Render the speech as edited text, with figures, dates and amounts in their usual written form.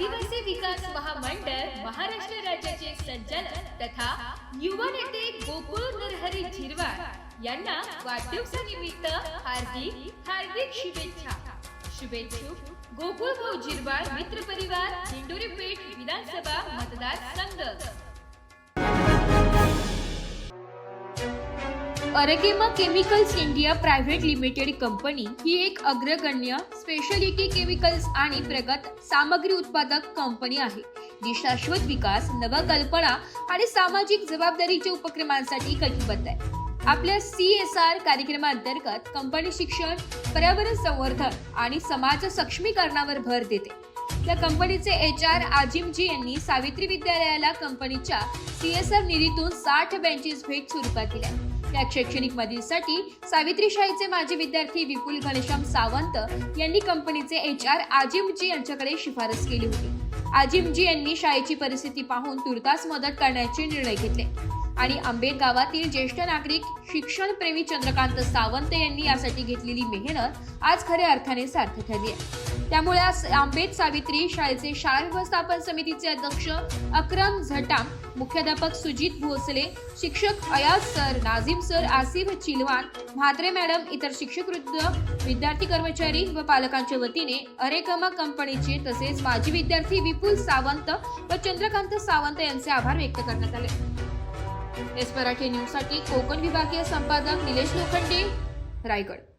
आदिवासी विकास महामंडळ महाराष्ट्र राज्याचे संचालक तथा युवा नेते गोकुळ नरहरी झिरवाळ यांना वाढदिवसानिमित्त हार्दिक शुभेच्छा। शुभेच्छुक गोकुळ भाऊ झिरवाळ मित्र परिवार, दिंडोरी पेठ विधानसभा मतदारसंघ। Arkema chemicals India private limited company ही एक अग्रगण्य स्पेशालिटी केमिकल्स आणि प्रगत सामग्री उत्पादक कंपनी आहे, जी शाश्वत विकास, नवकल्पना आणि सामाजिक जबाबदारीच्या उपक्रमांसाठी कटिबद्ध आहे। आपल्या CSR कार्यक्रमांतर्गत कंपनी शिक्षण, पर्यावरण संवर्धन आणि समाज सक्षमीकरणावर भर देते। या कंपनीचे HR आजिमजी यांनी सावित्री विद्यालयाला कंपनीच्या CSR निधीतून 60 बेंचेस भेट स्वरूपात दिल्या। या शैक्षणिक मदतीसाठी सावित्री शाळेचे माजी विद्यार्थी विपुल घनश्याम सावंत यांनी कंपनीचे HR आजिमजी यांच्याकडे शिफारस केली होती। आजिमजी यांनी शाळेची परिस्थिती पाहून तुर्तास मदत करण्याचे निर्णय घेतले आणि आंबेड गावातील ज्येष्ठ नागरिक, शिक्षण प्रेमी चंद्रकांत सावंत यांनी यासाठी घेतलेली मेहनत आज खऱ्या अर्थाने सार्थ ठरली आहे। त्यामुळे आज आंबेड सावित्री शाळेचे शाळा व्यवस्थापन समितीचे अध्यक्ष अक्रम झटाम, मुख्याध्यापक सुजित भोसले, शिक्षक Ayaz sir, Nazim sir, Asif Chilwan, Mhatre madam, इतर शिक्षक वृद्ध, विद्यार्थी, कर्मचारी व पालकांच्या वतीने अरेकमा कंपनीचे तसेच माजी विद्यार्थी विपुल सावंत व चंद्रकांत सावंत यांचे आभार व्यक्त करण्यात आले। एस मराठी न्यूज साठी कोकण विभागीय संपादक निलेश लोखंडे, रायगड।